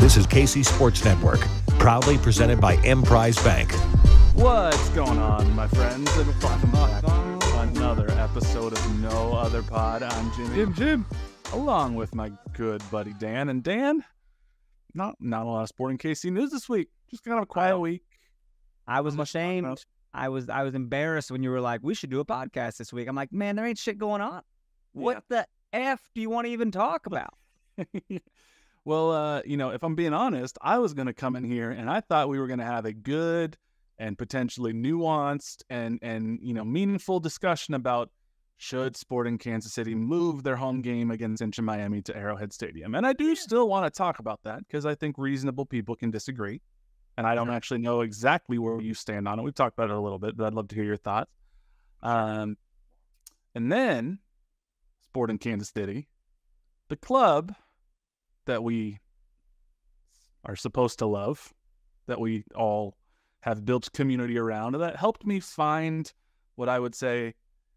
This is KC Sports Network, proudly presented by Emprise Bank. What's going on, my friends? And welcome back to another episode of No Other Pod. I'm Jim, along with my good buddy Dan. And Dan, not a lot of sporting KC news this week. Just kind of a quiet week. I was ashamed. I was embarrassed when you were like, we should do a podcast this week. I'm like, man, there ain't shit going on. What the F do you want to even talk about? Well, if I'm being honest, I was going to come in here and I thought we were going to have a good and potentially nuanced and meaningful discussion about should Sporting Kansas City move their home game against Inter Miami to Arrowhead Stadium. And I do still want to talk about that because I think reasonable people can disagree. And I don't actually know exactly where you stand on it. We've talked about it a little bit, but I'd love to hear your thoughts. And then Sporting Kansas City, the club that we are supposed to love, that we all have built community around, that helped me find what I would say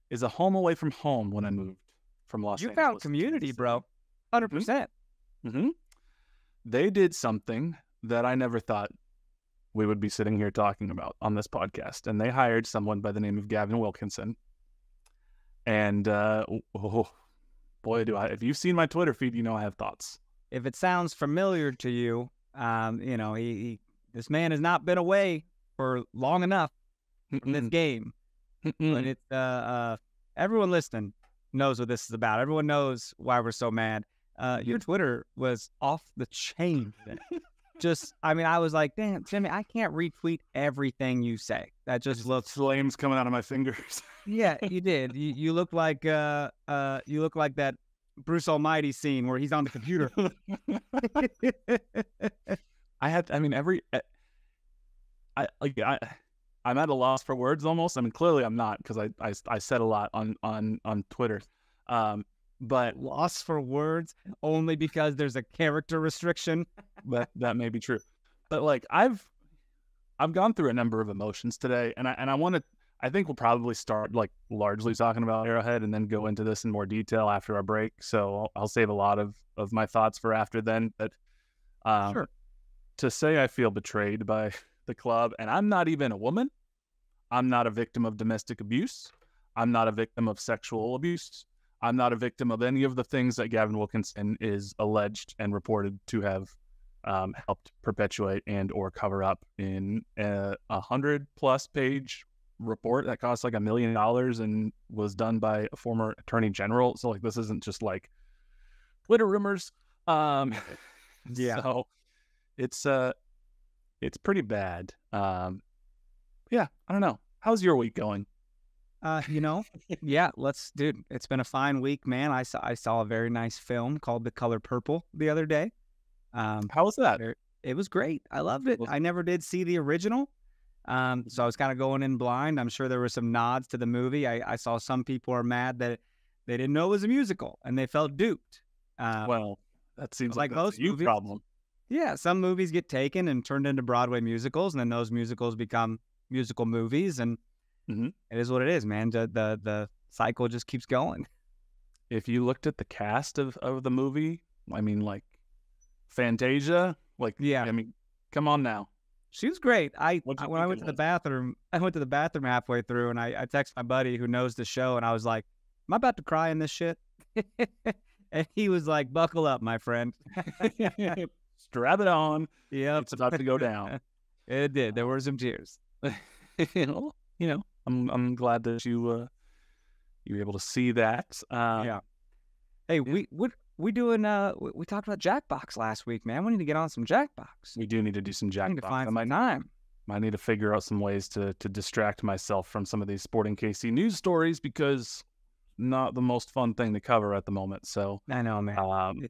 is a home away from home when I moved from Los Angeles. You found community, bro. 100%. Mm-hmm. They did something that I never thought we would be sitting here talking about on this podcast. And they hired someone by the name of Gavin Wilkinson. And boy, if you've seen my Twitter feed, you know I have thoughts. If it sounds familiar to you, this man has not been away for long enough from this game. But it's everyone listening knows what this is about. Everyone knows why we're so mad. Your Twitter was off the chain. I was like, damn, Jimmy, I can't retweet everything you say. That just looks flames coming out of my fingers. Yeah, you did. You look like that Bruce Almighty scene where he's on the computer. I'm at a loss for words almost. I mean, clearly I'm not because I said a lot on Twitter. But loss for words only because there's a character restriction. That may be true. But like I've gone through a number of emotions today, and I think we'll probably start like largely talking about Arrowhead and then go into this in more detail after our break. So I'll save a lot of my thoughts for after then. But sure. To say I feel betrayed by the club, and I'm not even a woman. I'm not a victim of domestic abuse. I'm not a victim of sexual abuse. I'm not a victim of any of the things that Gavin Wilkinson is alleged and reported to have helped perpetuate and or cover up in a 100+ page report that cost like $1 million and was done by a former attorney general. So like this isn't just like Twitter rumors. Yeah. So it's pretty bad. Yeah, I don't know. How's your week going? Yeah, dude, it's been a fine week, man. I saw a very nice film called The Color Purple the other day. How was that? It was great. I loved it. I never did see the original. So I was kind of going in blind. I'm sure there were some nods to the movie. I saw some people are mad that they didn't know it was a musical and they felt duped. Well, that seems like most a you movies, problem. Yeah, some movies get taken and turned into Broadway musicals, and then those musicals become musical movies, and it is what it is, man. The cycle just keeps going. If you looked at the cast of the movie, I mean, like Fantasia, come on now. She was great. When I went to the bathroom, halfway through, and I texted my buddy who knows the show, and I was like, "Am I about to cry in this shit?" And he was like, "Buckle up, my friend. Strap it on. Yep, it's about to go down." It did. There were some tears. I'm glad that you were able to see that. Yeah. Hey, we doing? We talked about Jackbox last week, man. We need to get on some Jackbox. We do need to do some Jackbox. I need to find some time. I need to figure out some ways to distract myself from some of these Sporting KC news stories not the most fun thing to cover at the moment. So I know, man.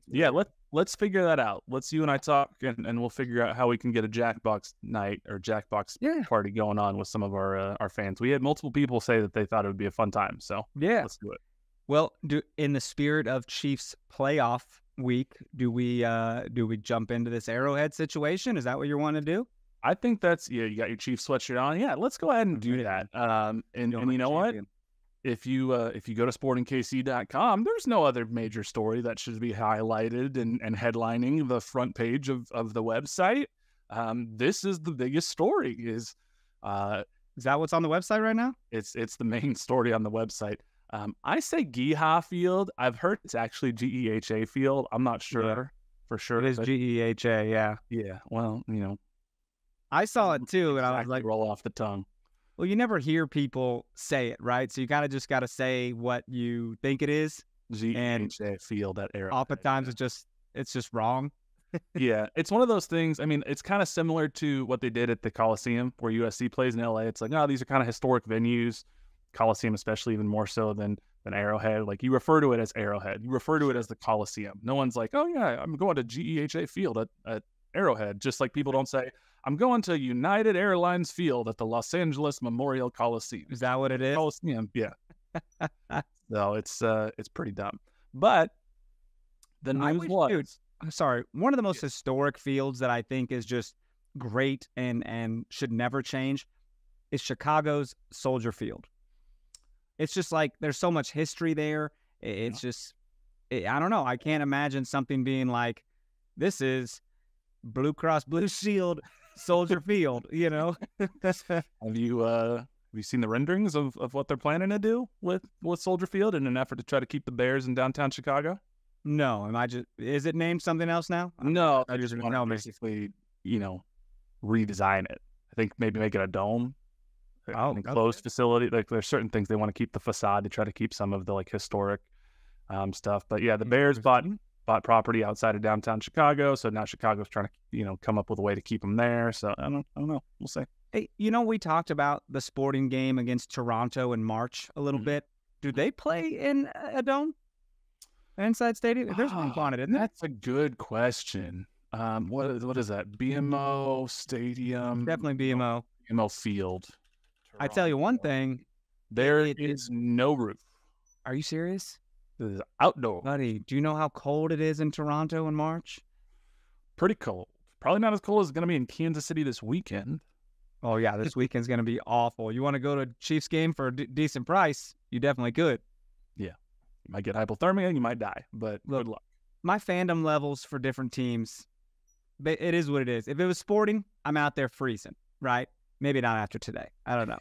Let's figure that out. Let's you and I talk, and we'll figure out how we can get a Jackbox night or Jackbox party going on with some of our fans. We had multiple people say that they thought it would be a fun time. So yeah, let's do it. Well, in the spirit of Chiefs playoff week, do we jump into this Arrowhead situation? Is that what you want to do? I think that's you got your Chiefs sweatshirt on. Yeah, let's go ahead and do that. And you know what? if you go to sportingkc.com, there's no other major story that should be highlighted and headlining the front page of the website. This is the biggest story. Is that what's on the website right now? It's the main story on the website. I say Geha Field. I've heard it's actually GEHA Field. I'm not sure for sure. It is GEHA, yeah. Yeah, well, I saw it too, and I was like, roll off the tongue. Well, you never hear people say it, right? So you kind of just got to say what you think it is. GEHA Field at Arrowhead. Oftentimes it's just wrong. Yeah, it's one of those things. I mean, it's kind of similar to what they did at the Coliseum where USC plays in LA. It's like, these are kind of historic venues. Coliseum especially even more so than Arrowhead. Like, you refer to it as Arrowhead. You refer to it as the Coliseum. No one's like, oh yeah, I'm going to GEHA Field at Arrowhead. Just like people don't say, I'm going to United Airlines Field at the Los Angeles Memorial Coliseum. Is that what it is? Coliseum, yeah. No, it's pretty dumb. But the news was... Dude, I'm sorry. One of the most historic fields that I think is just great and should never change is Chicago's Soldier Field. It's just like there's so much history there. It's just, I don't know. I can't imagine something being like, this is Blue Cross Blue Shield Soldier Field, Have you seen the renderings of what they're planning to do with Soldier Field in an effort to try to keep the Bears in downtown Chicago? No, is it named something else now? No, I just want to basically, redesign it. I think maybe make it a dome. An enclosed facility. Like, there's certain things they want to keep the facade to try to keep some of the historic stuff. But yeah, the Bears bought property outside of downtown Chicago, so now Chicago's trying to come up with a way to keep them there. So I don't know. We'll see. Hey, we talked about the Sporting game against Toronto in March a little bit. Do they play in a dome? Inside stadium? There's one on it, isn't there? That's a good question. What is that? BMO Stadium? Definitely BMO. BMO Field. I tell you one thing. There is no roof. Are you serious? This is outdoor. Buddy, do you know how cold it is in Toronto in March? Pretty cold. Probably not as cold as it's going to be in Kansas City this weekend. Oh, yeah. This weekend's going to be awful. You want to go to a Chiefs game for a decent price? You definitely could. Yeah. You might get hypothermia. You might die. But look, good luck. My fandom levels for different teams, it is what it is. If it was Sporting, I'm out there freezing, right? Maybe not after today. I don't know.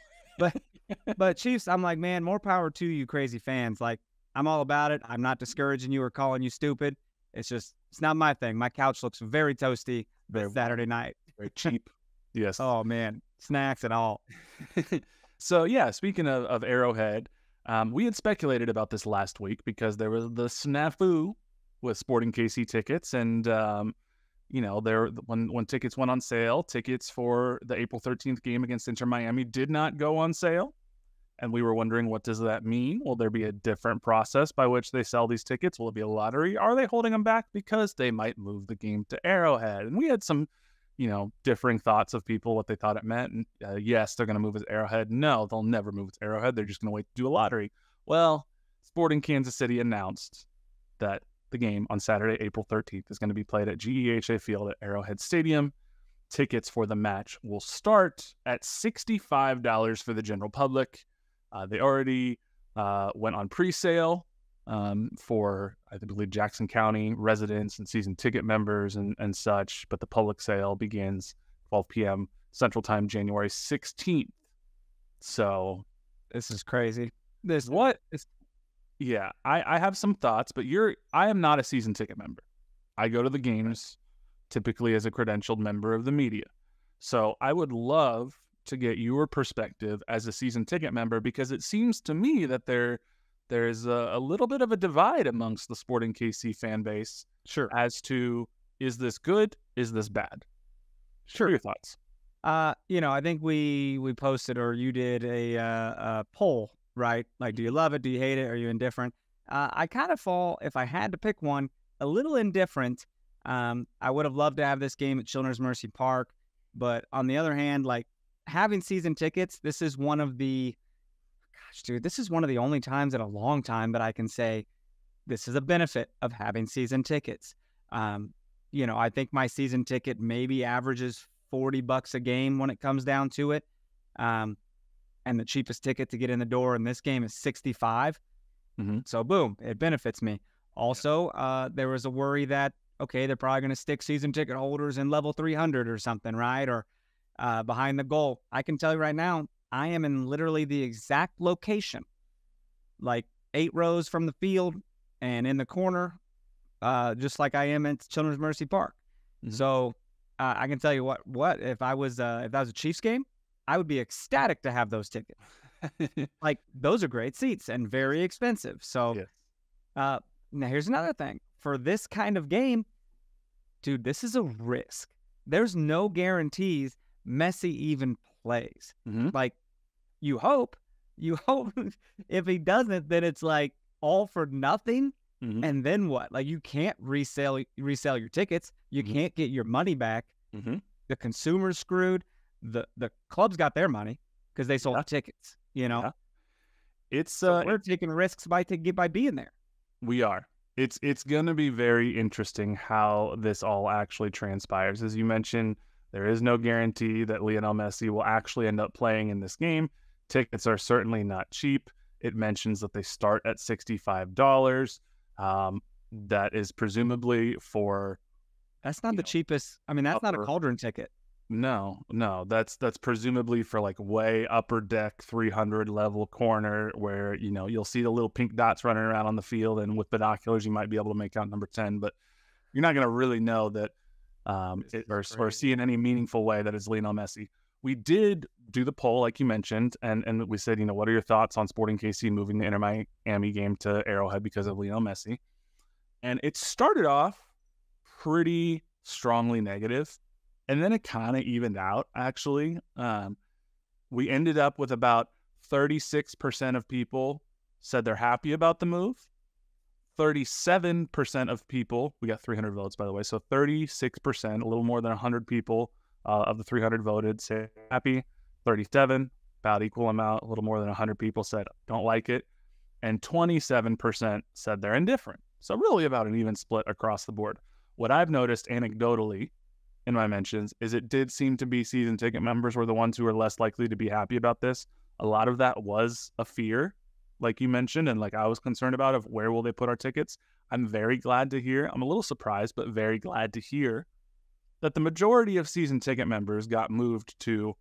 But Chiefs, I'm like, man, more power to you crazy fans. Like, I'm all about it. I'm not discouraging you or calling you stupid. It's not my thing. My couch looks very toasty Saturday night. Very cheap. Yes. Oh, man. Snacks and all. So, yeah, speaking of Arrowhead, we had speculated about this last week because there was the snafu with Sporting KC tickets. And, when tickets went on sale, tickets for the April 13th game against Inter Miami did not go on sale. And we were wondering, what does that mean? Will there be a different process by which they sell these tickets? Will it be a lottery? Are they holding them back because they might move the game to Arrowhead? And we had some, differing thoughts of people, what they thought it meant. And yes, they're going to move it to Arrowhead. No, they'll never move it to Arrowhead. They're just going to wait to do a lottery. Well, Sporting Kansas City announced that the game on Saturday, April 13th, is going to be played at GEHA Field at Arrowhead Stadium. Tickets for the match will start at $65 for the general public. They already went on pre-sale for, I believe, Jackson County residents and season ticket members and such, but the public sale begins 12 p.m. Central Time, January 16th. So this is crazy. Yeah, I have some thoughts, but I am not a season ticket member. I go to the games typically as a credentialed member of the media. So I would love to get your perspective as a season ticket member, because it seems to me that there's a little bit of a divide amongst the Sporting KC fan base. Sure. As to, is this good? Is this bad? Sure. What are your thoughts? I think we posted, or you did a poll, right? Like, do you love it? Do you hate it? Are you indifferent? I kind of fall, if I had to pick one, a little indifferent. I would have loved to have this game at Children's Mercy Park, but on the other hand, like, having season tickets, this is one of the only times in a long time that I can say this is a benefit of having season tickets. I think my season ticket maybe averages $40 a game when it comes down to it. And and the cheapest ticket to get in the door in this game is $65. So boom, it benefits me. Also, there was a worry that, okay, they're probably going to stick season ticket holders in level 300 or something, right? Or behind the goal. I can tell you right now, I am in literally the exact location, like 8 rows from the field and in the corner, just like I am at Children's Mercy Park. So I can tell you what if that was a Chiefs game, I would be ecstatic to have those tickets. Like, those are great seats and very expensive. So now here's another thing. For this kind of game, dude, this is a risk. There's no guarantees Messi even plays. Like, you hope if he doesn't, then it's like all for nothing. And then what? Like, you can't resell your tickets. You can't get your money back. The consumer's screwed. The club's got their money because they sold tickets. You know, it's so we're taking risks by being there. We are. It's going to be very interesting how this all actually transpires. As you mentioned, there is no guarantee that Lionel Messi will actually end up playing in this game. Tickets are certainly not cheap. It mentions that they start at $65. That is presumably for... That's not the cheapest. I mean, that's not a Cauldron ticket. No, that's presumably for like way upper deck 300 level corner where, you know, you'll see the little pink dots running around on the field, and with binoculars you might be able to make out number 10, but you're not going to really know that or see in any meaningful way that it's Lionel Messi. We did do the poll, like you mentioned, and we said, you know, what are your thoughts on Sporting KC moving the Inter Miami game to Arrowhead because of Lionel Messi? And it started off pretty strongly negative. And then it kind of evened out, actually. We ended up with about 36% of people said they're happy about the move. 37% of people, we got 300 votes, by the way, so 36%, a little more than 100 people of the 300 voted say happy. 37, about equal amount, a little more than 100 people said don't like it. And 27% said they're indifferent. So really about an even split across the board. What I've noticed anecdotally in my mentions is it did seem to be season ticket members were the ones who were less likely to be happy about this. A lot of that was a fear, like you mentioned, and like I was concerned about, of where will they put our tickets. I'm very glad to hear, I'm a little surprised, but very glad to hear that the majority of season ticket members got moved to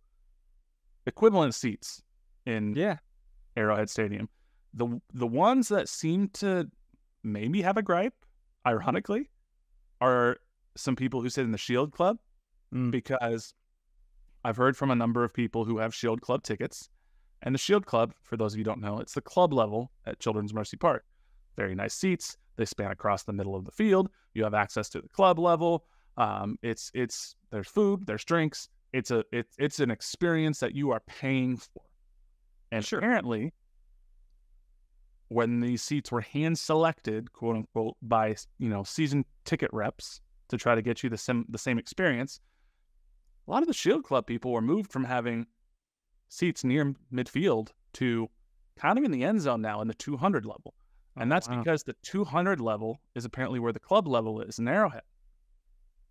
equivalent seats in Arrowhead Stadium. The ones that seem to maybe have a gripe, ironically, are some people who sit in the Shield Club, because I've heard from a number of people who have Shield Club tickets. And the Shield Club, for those of you who don't know, it's the club level at Children's Mercy Park. Very nice seats. They span across the middle of the field. You have access to the club level. There's food, there's drinks. It's an experience that you are paying for. And apparently, when these seats were hand selected, quote unquote, by, you know, season ticket reps to try to get you the same experience, a lot of the Shield Club people were moved from having seats near midfield to kind of in the end zone now in the 200 level. And that's because the 200 level is apparently where the club level is in Arrowhead.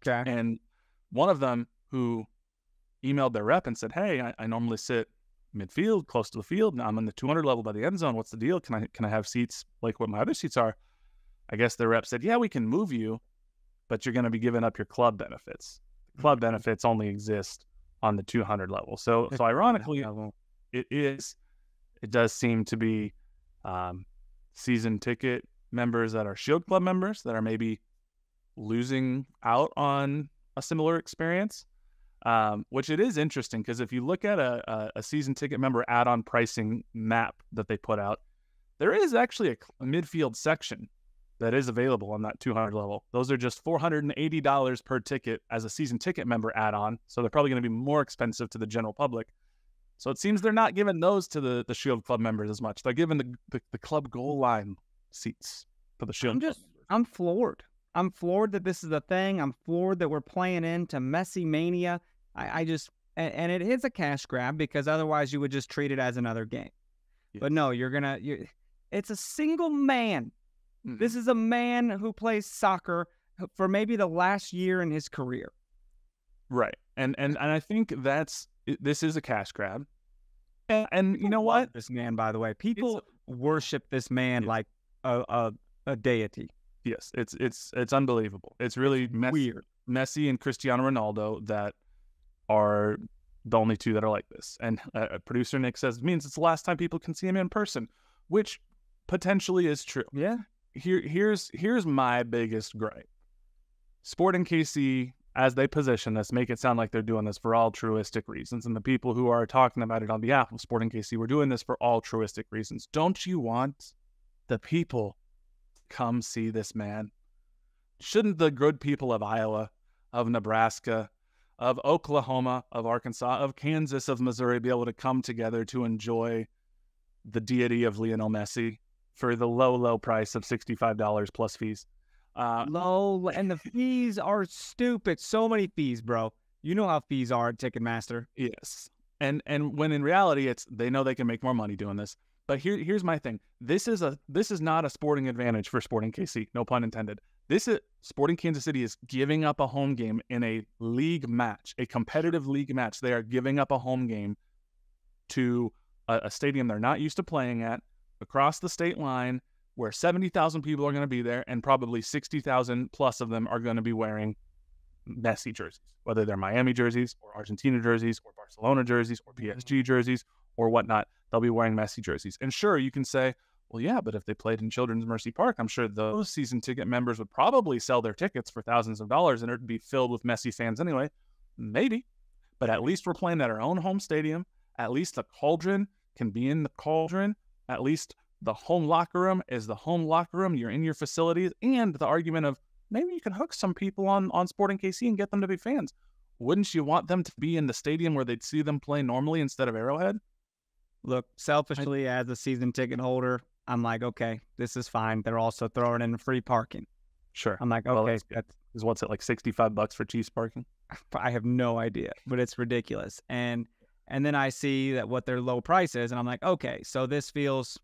Okay. And one of them who emailed their rep and said, hey, I normally sit midfield, close to the field. Now I'm in the 200 level by the end zone. What's the deal? Can I have seats like what my other seats are? I guess their rep said, yeah, we can move you, but you're going to be giving up your club benefits. The club benefits only exist on the 200 level. So ironically, it does seem to be season ticket members that are Shield Club members that are maybe losing out on a similar experience, which it is interesting because if you look at a season ticket member add-on pricing map that they put out, there is actually a midfield section that is available on that 200 level. Those are just $480 per ticket as a season ticket member add-on. So they're probably going to be more expensive to the general public. So it seems they're not giving those to the Shield Club members as much. They're giving the club goal line seats for the Shield Club members. I'm floored. I'm floored that this is a thing. I'm floored that we're playing into Messi mania. And it is a cash grab because otherwise you would just treat it as another game. Yes. But no, it's a single man. This is a man who plays soccer for maybe the last year in his career. Right. And I think this is a cash grab. And you know what? This man, by the way, people worship this man like a deity. Yes, it's unbelievable. It's really weird. Messi and Cristiano Ronaldo that are the only two that are like this. And producer Nick says it means it's the last time people can see him in person, which potentially is true. Yeah. Here's my biggest gripe. Sporting KC, as they position this, make it sound like they're doing this for altruistic reasons. And the people who are talking about it on behalf of Sporting KC, we're doing this for altruistic reasons. Don't you want the people to come see this man? Shouldn't the good people of Iowa, of Nebraska, of Oklahoma, of Arkansas, of Kansas, of Missouri be able to come together to enjoy the deity of Lionel Messi for the low price of $65 plus fees? Low, and the fees are stupid. So many fees, bro. You know how fees are at Ticketmaster. Yes. And when in reality they know they can make more money doing this. But here's my thing. This is not a sporting advantage for Sporting KC, no pun intended. Sporting Kansas City is giving up a home game in a league match, a competitive league match. They are giving up a home game to a stadium they're not used to playing at, across the state line, where 70,000 people are going to be there, and probably 60,000 plus of them are going to be wearing Messi jerseys, whether they're Miami jerseys or Argentina jerseys or Barcelona jerseys or PSG jerseys or whatnot. They'll be wearing Messi jerseys. And sure, you can say, well, yeah, but if they played in Children's Mercy Park, I'm sure those season ticket members would probably sell their tickets for thousands of dollars and it'd be filled with Messi fans anyway. Maybe. But at least we're playing at our own home stadium. At least the cauldron can be in the cauldron. At least the home locker room is the home locker room. You're in your facilities. And the argument of maybe you can hook some people on Sporting KC and get them to be fans. Wouldn't you want them to be in the stadium where they'd see them play normally instead of Arrowhead? Look, selfishly, as a season ticket holder, I'm like, okay, this is fine. They're also throwing in free parking. Sure. I'm like, okay, is what's it, like $65 for Chiefs parking? I have no idea, but it's ridiculous. And then I see that what their low price is, and I'm like, okay, so this feels,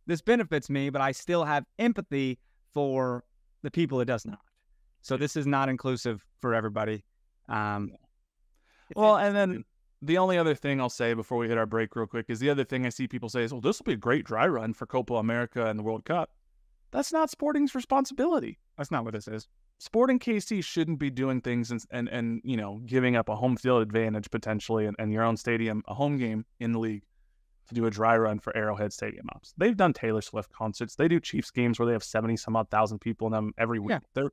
this benefits me, but I still have empathy for the people it does not. So this is not inclusive for everybody. And then the only other thing I'll say before we hit our break real quick is the other thing I see people say is, well, this will be a great dry run for Copa America and the World Cup. That's not Sporting's responsibility. That's not what this is. Sporting KC shouldn't be doing things and giving up a home field advantage potentially and your own stadium, a home game in the league, to do a dry run for Arrowhead Stadium ops. They've done Taylor Swift concerts. They do Chiefs games where they have 70-some-odd thousand people in them every week. Yeah.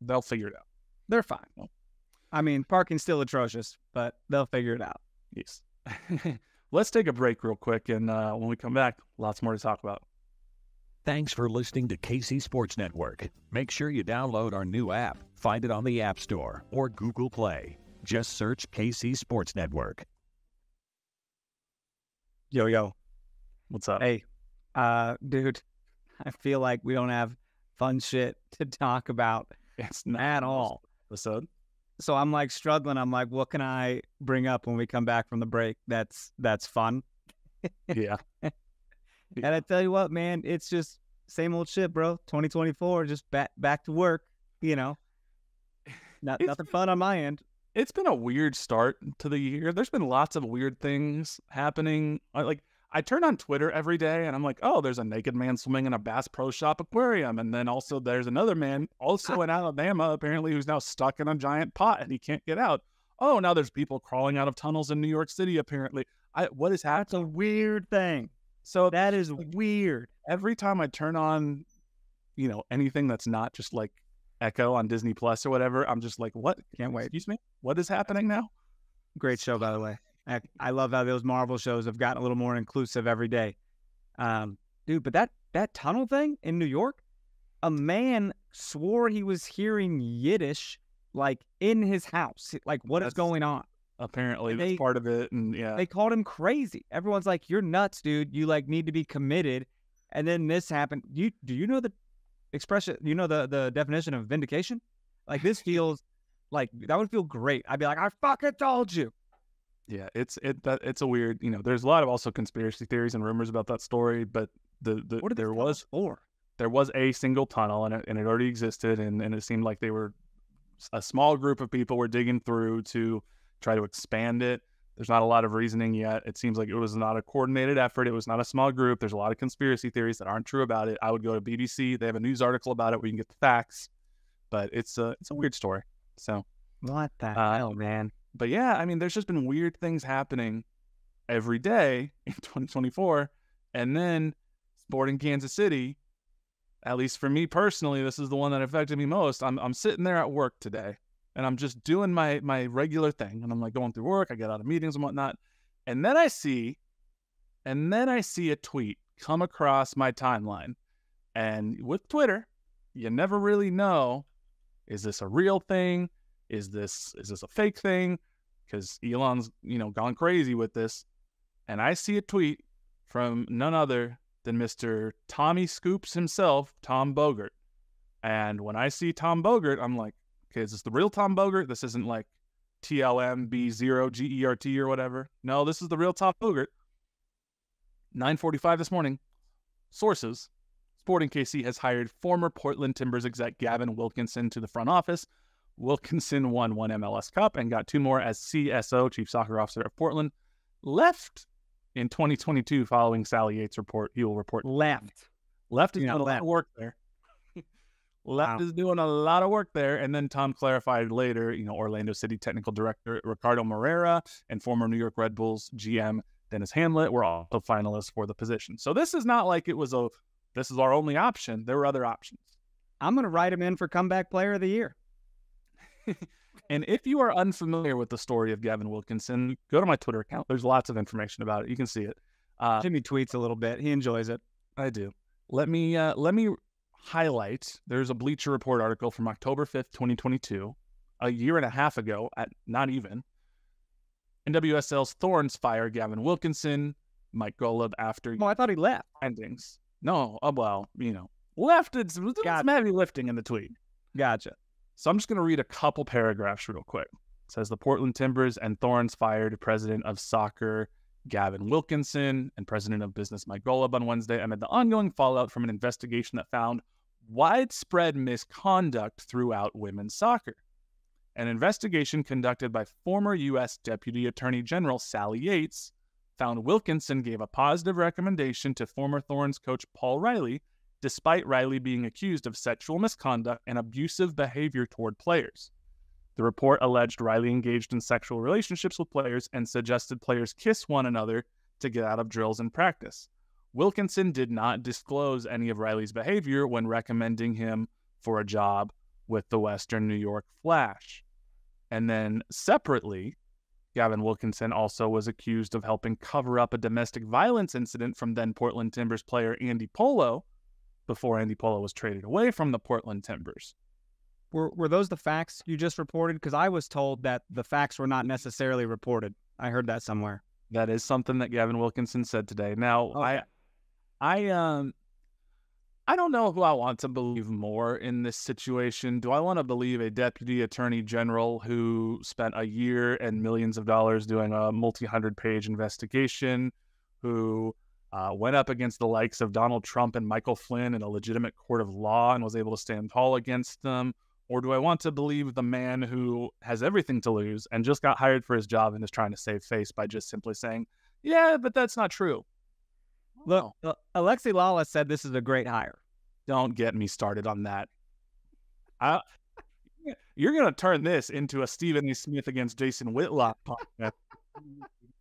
They'll figure it out. They're fine. I mean, parking's still atrocious, but they'll figure it out. Yes. Let's take a break real quick, and when we come back, lots more to talk about. Thanks for listening to KC Sports Network. Make sure you download our new app. Find it on the App Store or Google Play. Just search KC Sports Network. Yo. What's up? Hey, dude, I feel like we don't have fun shit to talk about. It's not at all. Episode. So I'm like struggling. I'm like, what can I bring up when we come back from the break? That's fun. Yeah. And I tell you what, man, it's just same old shit, bro. 2024, just back to work. Nothing fun on my end. It's been a weird start to the year. There's been lots of weird things happening. I turn on Twitter every day and I'm like, oh, there's a naked man swimming in a Bass Pro Shop aquarium. And then also there's another man also in Alabama, apparently, who's now stuck in a giant pot and he can't get out. Oh, now there's people crawling out of tunnels in New York City, apparently. What is happening? That's a weird thing. So that is weird. Every time I turn on, anything that's not just like Echo on Disney Plus or whatever, I'm just like, what? Can't wait. Excuse me? What is happening now? Great show, by the way. I love how those Marvel shows have gotten a little more inclusive every day. Dude, but that tunnel thing in New York, a man swore he was hearing Yiddish, like, in his house. Like, what is going on? Apparently, that's part of it, and yeah. They called him crazy. Everyone's like, you're nuts, dude. You, need to be committed. And then this happened. Do you know the expression, the definition of vindication? Like, this feels like, that would feel great. I'd be like, I fucking told you. Yeah, it's a weird, there's a lot of also conspiracy theories and rumors about that story, but there was a single tunnel and it already existed, and it seemed like a small group of people were digging through to try to expand it. There's not a lot of reasoning yet. It seems like it was not a coordinated effort. It was not a small group. There's a lot of conspiracy theories that aren't true about it. I would go to BBC. They have a news article about it where you can get the facts. But it's a weird story. So what the hell, man? But yeah, I mean, there's just been weird things happening every day in 2024. And then Sporting Kansas City, at least for me personally, this is the one that affected me most. I'm sitting there at work today, and I'm just doing my regular thing. And I'm like going through work. I get out of meetings and whatnot. And then I see a tweet come across my timeline. And with Twitter, you never really know, is this a real thing? Is this a fake thing? Because Elon's, gone crazy with this. And I see a tweet from none other than Mr. Tommy Scoops himself, Tom Bogert. And when I see Tom Bogert, I'm like, okay, is this the real Tom Bogert? This isn't like TLMB0GERT or whatever. No, this is the real Tom Bogert. 9:45 this morning. Sources. Sporting KC has hired former Portland Timbers exec Gavin Wilkinson to the front office. Wilkinson won one MLS Cup and got two more as CSO, Chief Soccer Officer of Portland. Left in 2022 following Sally Yates' report. He will report. Left is doing a lot of work there. Left is doing a lot of work there. And then Tom clarified later, Orlando City Technical Director Ricardo Moreira and former New York Red Bulls GM Dennis Hamlet were also finalists for the position. So this is not like it was this is our only option. There were other options. I'm going to write him in for Comeback Player of the Year. And if you are unfamiliar with the story of Gavin Wilkinson, go to my Twitter account. There's lots of information about it. You can see it. Jimmy tweets a little bit. He enjoys it. I do. Let me highlight. There's a Bleacher Report article from October 5th, 2022, a year and a half ago, not even. NWSL's Thorns fire Gavin Wilkinson, Mike Golub after. Oh, I thought he left. Endings. No, left. It's some heavy lifting in the tweet. Gotcha. So I'm just going to read a couple paragraphs real quick. It says the Portland Timbers and Thorns fired President of Soccer Gavin Wilkinson and President of Business Mike Golub on Wednesday amid the ongoing fallout from an investigation that found widespread misconduct throughout women's soccer. An investigation conducted by former U.S. Deputy Attorney General Sally Yates found Wilkinson gave a positive recommendation to former Thorns coach Paul Riley, despite Riley being accused of sexual misconduct and abusive behavior toward players. The report alleged Riley engaged in sexual relationships with players and suggested players kiss one another to get out of drills and practice. Wilkinson did not disclose any of Riley's behavior when recommending him for a job with the Western New York Flash. And then separately, Gavin Wilkinson also was accused of helping cover up a domestic violence incident from then Portland Timbers player Andy Polo, before Andy Polo was traded away from the Portland Timbers. Were those the facts you just reported? Because I was told that the facts were not necessarily reported. I heard that somewhere. That is something that Gavin Wilkinson said today. Now, okay. I don't know who I want to believe more in this situation. Do I want to believe a deputy attorney general who spent a year and millions of dollars doing a multi-hundred-page investigation, who went up against the likes of Donald Trump and Michael Flynn in a legitimate court of law and was able to stand tall against them? Or do I want to believe the man who has everything to lose and just got hired for his job and is trying to save face by just simply saying, yeah, but that's not true? Look, Alexi Lala said this is a great hire. Don't get me started on that. You're going to turn this into a Stephen A. Smith against Jason Whitlock podcast.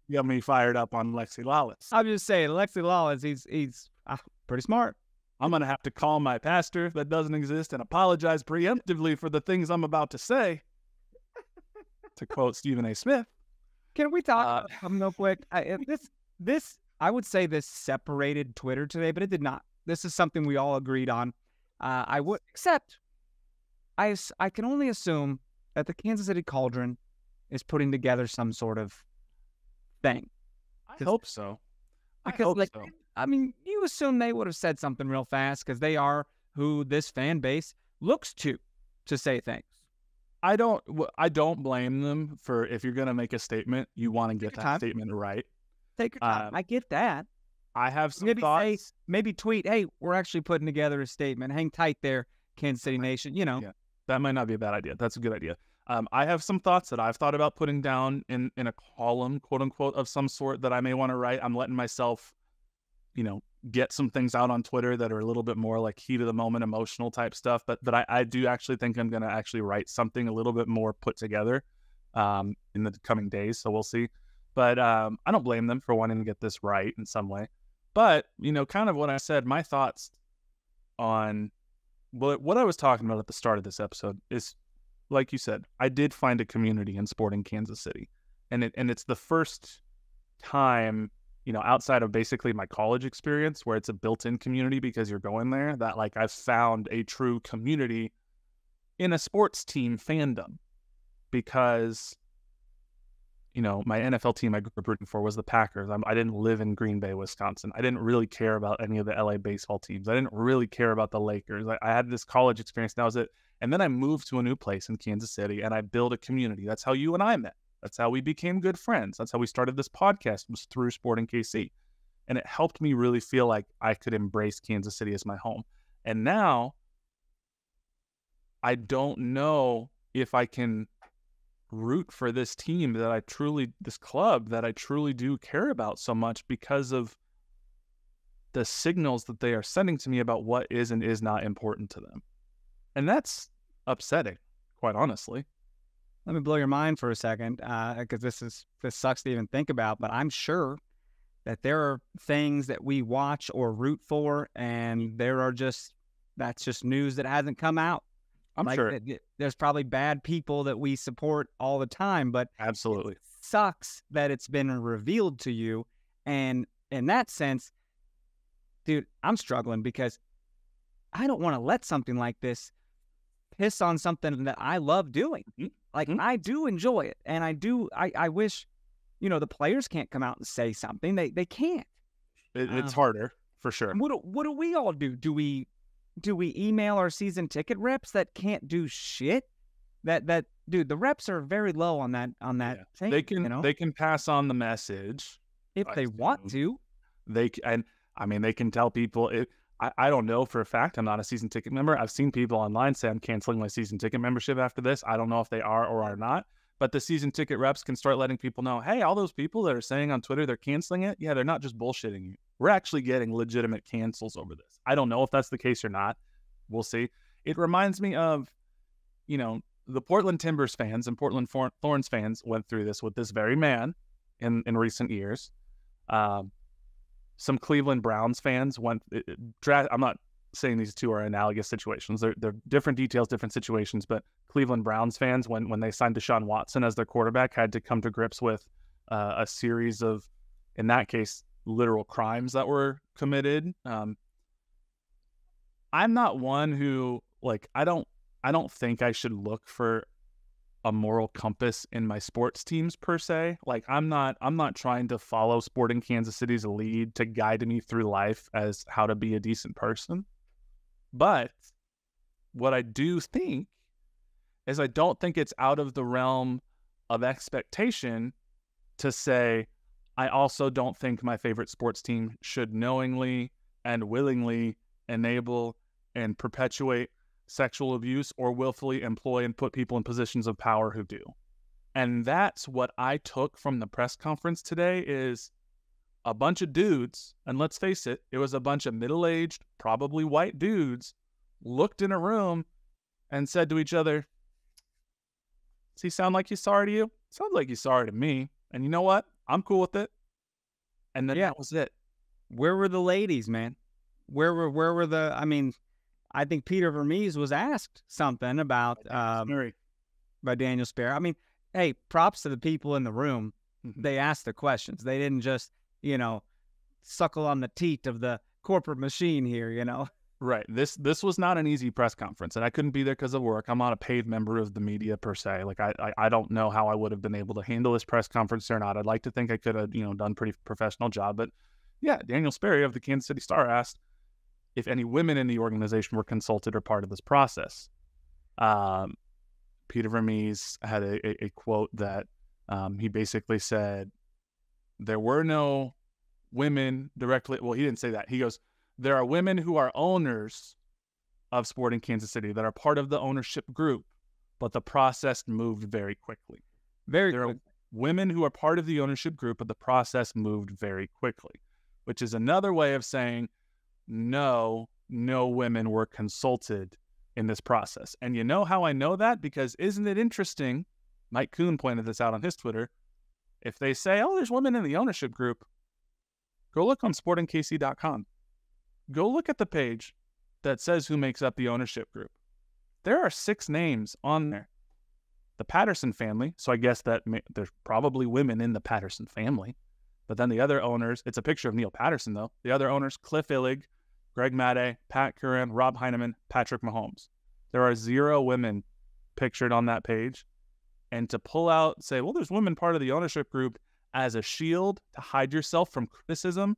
You got me fired up on Alexi Lawless. I'm just saying, Alexi Lawless, he's pretty smart. I'm going to have to call my pastor that doesn't exist and apologize preemptively for the things I'm about to say. To quote Stephen A. Smith. Can we talk real quick? I would say this separated Twitter today, but it did not. This is something we all agreed on. I can only assume that the Kansas City Cauldron is putting together some sort of thing. I hope so. I mean, you assume they would have said something real fast because they are who this fan base looks to say things. I don't blame them for, if you're going to make a statement, you want to get that statement right. Take your time. I get that. I have some thoughts. Maybe tweet, hey, we're actually putting together a statement. Hang tight there, Kansas City Nation, Yeah, that might not be a bad idea. That's a good idea. I have some thoughts that I've thought about putting down in a column, quote unquote, of some sort that I may want to write. I'm letting myself, get some things out on Twitter that are a little bit more like heat of the moment, emotional type stuff. But I do actually think I'm going to actually write something a little bit more put together in the coming days. So we'll see. But I don't blame them for wanting to get this right in some way. But, kind of what I said, my thoughts on what I was talking about at the start of this episode is, like you said, I did find a community in Sporting Kansas City. And it's the first time, outside of basically my college experience where it's a built-in community because you're going there, that like I've found a true community in a sports team fandom. Because my NFL team I grew up rooting for was the Packers. I didn't live in Green Bay, Wisconsin. I didn't really care about any of the LA baseball teams. I didn't really care about the Lakers. I had this college experience, and that was it. And then I moved to a new place in Kansas City, and I built a community. That's how you and I met. That's how we became good friends. That's how we started this podcast, was through Sporting KC. And it helped me really feel like I could embrace Kansas City as my home. And now I don't know if I can root for this team this club that I truly do care about so much because of the signals that they are sending to me about what is and is not important to them. And that's upsetting, quite honestly. Let me blow your mind for a second, because this sucks to even think about, but I'm sure that there are things that we watch or root for, and that's just news that hasn't come out. I'm sure there's probably bad people that we support all the time, but absolutely it sucks that it's been revealed to you. And in that sense, dude, I'm struggling because I don't want to let something like this piss on something that I love doing. Mm-hmm. Like, I do enjoy it. And I wish, the players can't come out and say something. They can't. It's harder for sure. What do we all do? Do we email our season ticket reps that can't do shit? That dude, the reps are very low on that thing. They can pass on the message if they want to. They can tell people. I don't know for a fact. I'm not a season ticket member. I've seen people online say I'm canceling my season ticket membership after this. I don't know if they are or are not. But the season ticket reps can start letting people know, hey, all those people that are saying on Twitter they're canceling it, yeah, they're not just bullshitting you. We're actually getting legitimate cancels over this. I don't know if that's the case or not. We'll see. It reminds me of, the Portland Timbers fans and Portland Thorns fans went through this with this very man in recent years. Some Cleveland Browns fans went. I'm not saying these two are analogous situations. They're different details, different situations. But Cleveland Browns fans, when they signed Deshaun Watson as their quarterback, had to come to grips with a series of, in that case, literal crimes that were committed. I'm not one who I don't think I should look for a moral compass in my sports teams per se. I'm not trying to follow Sporting Kansas City's lead to guide me through life as how to be a decent person. But what I do think is I don't think it's out of the realm of expectation to say, I also don't think my favorite sports team should knowingly and willingly enable and perpetuate sexual abuse or willfully employ and put people in positions of power who do. And that's what I took from the press conference today is a bunch of dudes, and let's face it, it was a bunch of middle-aged, probably white dudes, looked in a room and said to each other, does he sound like he's sorry to you? Sounds like he's sorry to me. And you know what? I'm cool with it. And then that was it. Where were the ladies, man? Where were the, I think Peter Vermees was asked something about by Daniel Sperry. Hey, props to the people in the room. Mm-hmm. They asked the questions. They didn't just, suckle on the teat of the corporate machine here, Right. This was not an easy press conference, and I couldn't be there because of work. I'm not a paid member of the media per se. I don't know how I would have been able to handle this press conference or not. I'd like to think I could have, done a pretty professional job. But yeah, Daniel Sperry of the Kansas City Star asked if any women in the organization were consulted or part of this process. Peter Vermees had a quote that he basically said, there were no women directly. Well, he didn't say that. He goes, there are women who are owners of Sporting Kansas City that are part of the ownership group but the process moved very quickly. There are women who are part of the ownership group, but the process moved very quickly, which is another way of saying no women were consulted in this process. And you know how I know that? Because isn't it interesting? Mike Kuhn pointed this out on his Twitter. If they say, oh, there's women in the ownership group, go look on sportingkc.com. Go look at the page that says who makes up the ownership group. There are 6 names on there. The Patterson family, so I guess that there's probably women in the Patterson family. But then the other owners, it's a picture of Neil Patterson, though. The other owners, Cliff Illig, Greg Madday, Pat Curran, Rob Heineman, Patrick Mahomes. There are 0 women pictured on that page. And to pull out, say, well, there's women part of the ownership group as a shield to hide yourself from criticism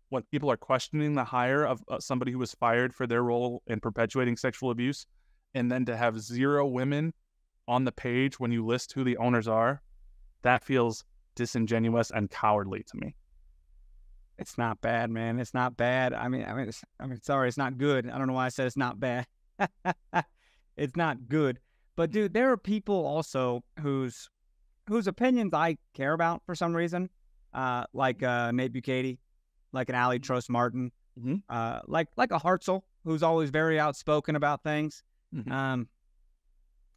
when people are questioning the hire of somebody who was fired for their role in perpetuating sexual abuse, and then to have 0 women on the page when you list who the owners are, that feels disingenuous and cowardly to me. It's not bad, man. It's not bad. I mean, sorry, it's not good. I don't know why I said it's not bad. It's not good. But dude, there are people also whose opinions I care about for some reason, like Nate Bukaty, like an Ali Trost Martin, like a Hartzell, who's always very outspoken about things. I'm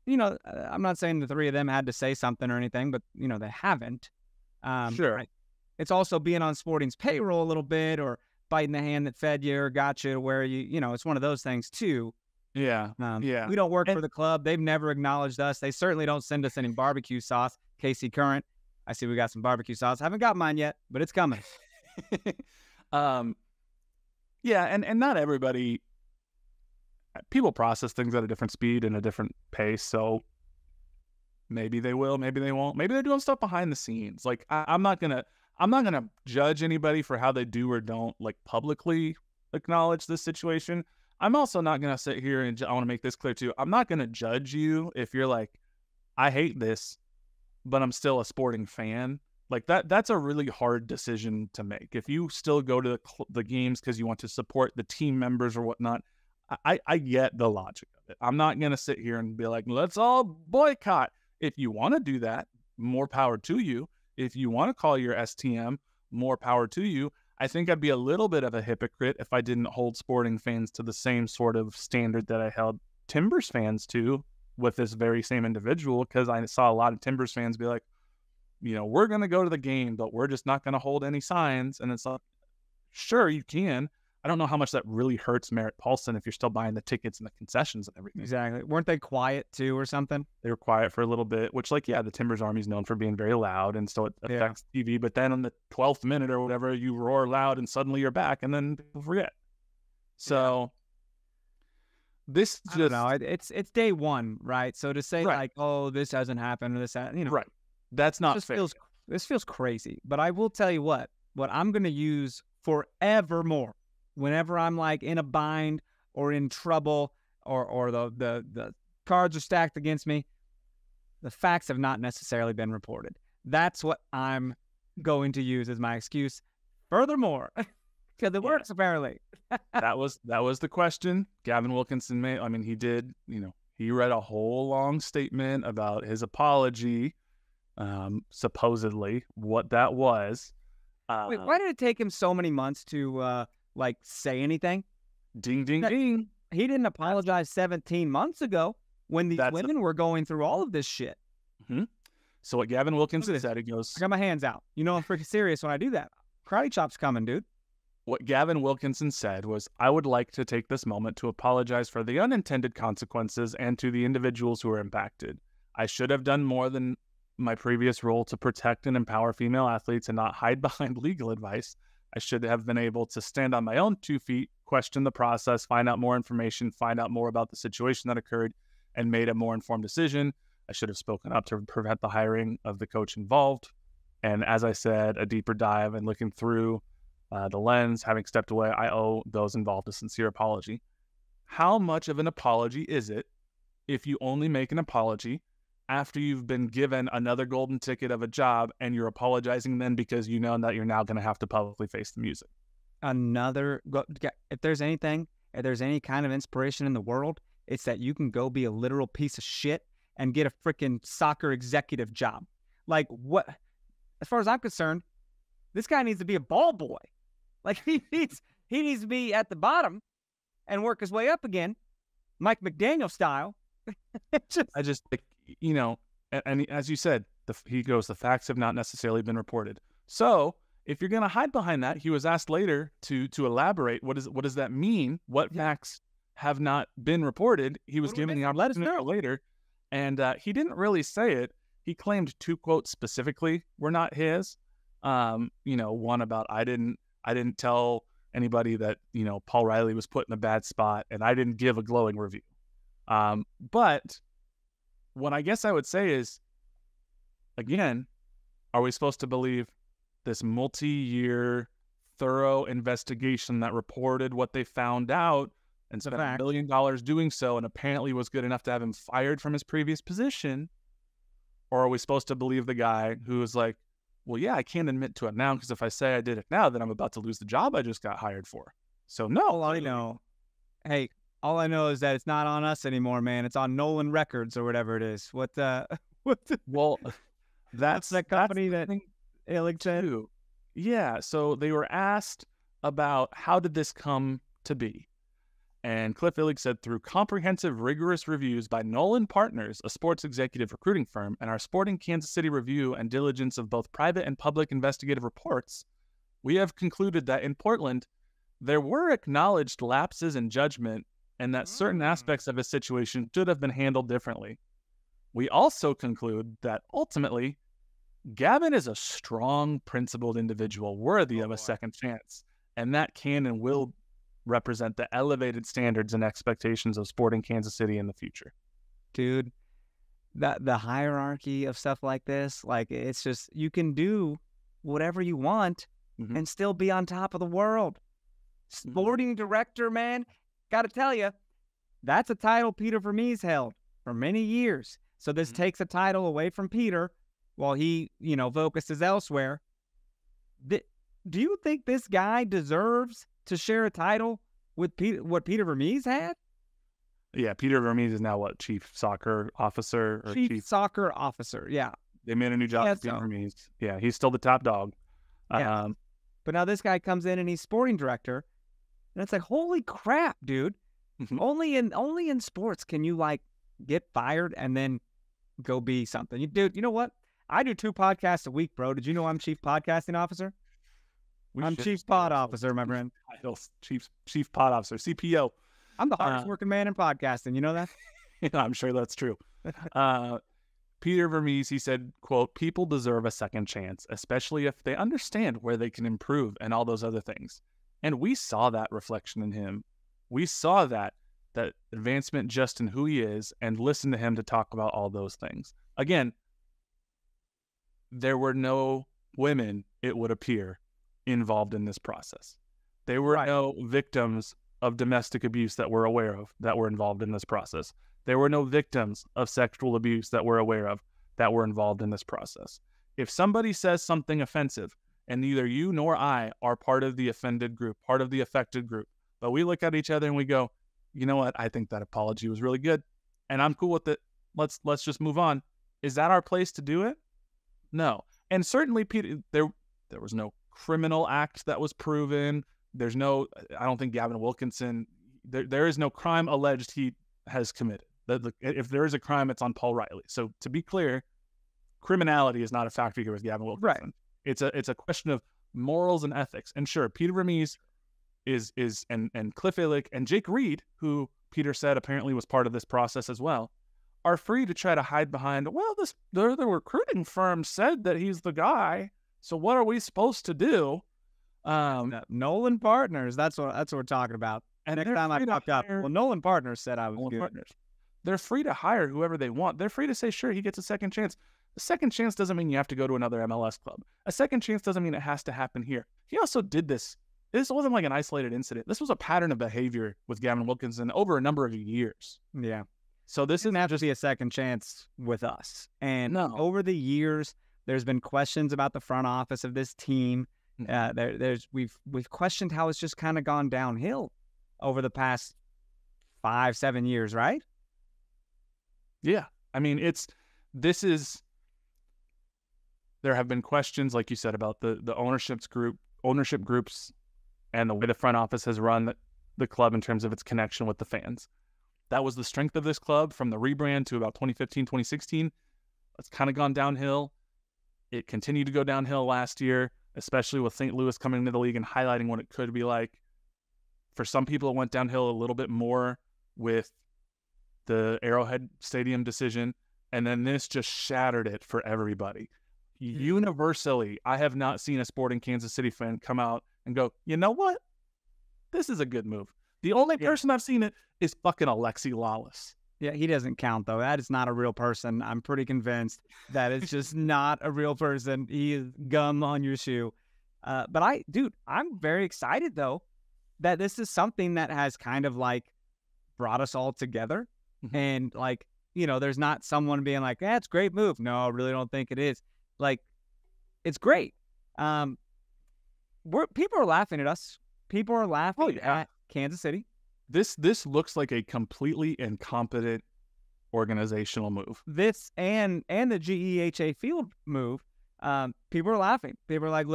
not saying the 3 of them had to say something or anything, but they haven't. Sure. Right. It's also being on Sporting's payroll a little bit, or biting the hand that fed you or got you, where it's one of those things too. Yeah. We don't work for the club. They've never acknowledged us. They certainly don't send us any barbecue sauce. KC Current, I see we got some barbecue sauce. I haven't got mine yet, but it's coming. Yeah, and not everybody, people process things at a different speed and a different pace, so maybe they will, maybe they won't. Maybe they're doing stuff behind the scenes. Like, I'm not gonna judge anybody for how they do or don't, like, publicly acknowledge this situation. I'm also not going to sit here and I want to make this clear too. I'm not going to judge you if you're like, I hate this, but I'm still a Sporting fan. Like that's a really hard decision to make. If you still go to the games because you want to support the team members or whatnot, I get the logic of it. I'm not going to sit here and be like, let's all boycott. If you want to do that, more power to you. If you want to call your STM, more power to you. I think I'd be a little bit of a hypocrite if I didn't hold Sporting fans to the same sort of standard that I held Timbers fans to with this very same individual, because I saw a lot of Timbers fans be like, we're going to go to the game, but we're just not going to hold any signs. And it's like, sure, you can. I don't know how much that really hurts Merritt Paulson if you're still buying the tickets and the concessions and everything. Exactly. Weren't they quiet too or something? They were quiet for a little bit, which, like, yeah, the Timbers Army is known for being very loud, and so it affects TV. But then on the 12th minute or whatever, you roar loud and suddenly you're back, and then people forget. So this just... I don't know. It's day one, right? So to say like, oh, this hasn't happened or this, right. That's not fair. This feels crazy. But I will tell you what I'm going to use forevermore, whenever I'm like in a bind or in trouble or the cards are stacked against me, the facts have not necessarily been reported. That's what I'm going to use as my excuse. Furthermore, because it works apparently. that was the question Gavin Wilkinson made. I mean, he did, he read a whole long statement about his apology, supposedly what that was. Wait, why did it take him so many months to say anything? Ding, ding, ding. He didn't apologize 17 months ago when these women were going through all of this shit. Mm-hmm. So what Gavin Wilkinson said, he goes... I got my hands out. I'm freaking serious when I do that. Karate chop's coming, dude. What Gavin Wilkinson said was, I would like to take this moment to apologize for the unintended consequences and to the individuals who were impacted. I should have done more than my previous role to protect and empower female athletes and not hide behind legal advice. I should have been able to stand on my own 2 feet, question the process, find out more information, find out more about the situation that occurred, and made a more informed decision. I should have spoken up to prevent the hiring of the coach involved. And as I said, a deeper dive and looking through the lens, having stepped away, I owe those involved a sincere apology. How much of an apology is it if you only make an apology after you've been given another golden ticket of a job and you're apologizing then because you know that you're now going to have to publicly face the music? If there's any kind of inspiration in the world, it's that you can go be a literal piece of shit and get a freaking soccer executive job. Like, what? As far as I'm concerned, this guy needs to be a ball boy. Like, he needs to be at the bottom and work his way up again, Mike McDaniel style. I just, like, you know, and as you said, he goes, the facts have not necessarily been reported. So if you're going to hide behind that, he was asked later to elaborate. What does that mean? What facts have not been reported? He was given the opportunity let us know later, and he didn't really say it. He claimed 2 quotes specifically were not his. You know, one about I didn't tell anybody that, you know, Paul Riley was put in a bad spot, and I didn't give a glowing review. But what I guess I would say is, again, are we supposed to believe this multi-year thorough investigation that reported what they found out and spent $1 million doing so, and apparently was good enough to have him fired from his previous position? Or are we supposed to believe the guy who is like, well, yeah, I can't admit to it now, because if I say I did it now, then I'm about to lose the job I just got hired for. So no. All I know is that it's not on us anymore, man. It's on Nolan Records or whatever it is. Well, that's that company that Illig said. Yeah, so they were asked about how did this come to be. And Cliff Illig said, through comprehensive, rigorous reviews by Nolan Partners, a sports executive recruiting firm, and our Sporting Kansas City review and diligence of both private and public investigative reports, we have concluded that in Portland, there were acknowledged lapses in judgment and that certain aspects of his situation should have been handled differently. We also conclude that ultimately, Gavin is a strong, principled individual worthy of a second chance, and that can and will represent the elevated standards and expectations of Sporting Kansas City in the future. Dude, the hierarchy of stuff like this, like, it's just, you can do whatever you want and still be on top of the world. Sporting director, man, got to tell you, that's a title Peter Vermees held for many years. So this takes a title away from Peter while he, you know, focuses elsewhere. Do you think this guy deserves to share a title with what Peter Vermees had? Yeah, Peter Vermees is now what, chief soccer officer? Or chief soccer officer, yeah. They made a new job for Peter Vermees. Yeah, he's still the top dog. Yeah. But now this guy comes in and he's sporting director, and it's like, holy crap, dude! Only in sports can you, like, get fired and then go be something. Dude, you know what? I do 2 podcasts a week, bro. Did you know I'm chief podcasting officer? I'm chief pod officer, my friend. Chief pod officer, CPO. I'm the hardest working man in podcasting. You know that? Yeah, I'm sure that's true. Peter Vermees, he said, quote, people deserve a second chance, especially if they understand where they can improve and all those other things. And we saw that reflection in him. We saw that advancement just in who he is, and listened to him to talk about all those things. Again, there were no women, it would appear, involved in this process. There were no victims of domestic abuse that we're aware of that were involved in this process. There were no victims of sexual abuse that we're aware of that were involved in this process. If somebody says something offensive, and neither you nor I are part of the offended group, part of the affected group, but we look at each other and we go, you know what, I think that apology was really good, and I'm cool with it. Let's just move on. Is that our place to do it? No. And certainly, Peter, there was no criminal act that was proven. There's no, I don't think Gavin Wilkinson, there is no crime alleged he has committed. If there is a crime, it's on Paul Riley. So to be clear, criminality is not a factor here with Gavin Wilkinson. Right. It's a question of morals and ethics. And sure, Peter Vermees is and Cliff Illig and Jake Reed, who Peter said apparently was part of this process as well, are free to try to hide behind, well, the recruiting firm said that he's the guy, so what are we supposed to do? Nolan Partners, that's what we're talking about. And next time I fucked up, well, Nolan Partners said I was good. Partners. They're free to hire whoever they want. They're free to say, sure, he gets a second chance. A second chance doesn't mean you have to go to another MLS club. A second chance doesn't mean it has to happen here. He also did this. This wasn't like an isolated incident. This was a pattern of behavior with Gavin Wilkinson over a number of years. Yeah. So this didn't have to be a second chance with us. And over the years, there's been questions about the front office of this team. We've questioned how it's just kind of gone downhill over the past 5-7 years, right? Yeah. I mean, there have been questions, like you said, about the ownership groups and the way the front office has run the club in terms of its connection with the fans. That was the strength of this club from the rebrand to about 2015, 2016. It's kind of gone downhill. It continued to go downhill last year, especially with St. Louis coming into the league and highlighting what it could be like. For some people, it went downhill a little bit more with the Arrowhead Stadium decision, and then this just shattered it for everybody. Universally, I have not seen a Sporting Kansas City fan come out and go, you know what? This is a good move. The only person I've seen it is fucking Alexi Lawless. Yeah, he doesn't count, though. That is not a real person. I'm pretty convinced that it's just not a real person. He is gum on your shoe. But I'm very excited, though, that this is something that has kind of like brought us all together. Mm-hmm. And like, there's not someone being like, it's a great move. No, I really don't think it is. Like, it's great. People are laughing at us. People are laughing at Kansas City. This looks like a completely incompetent organizational move. This and the GEHA field move, people are laughing. People are like,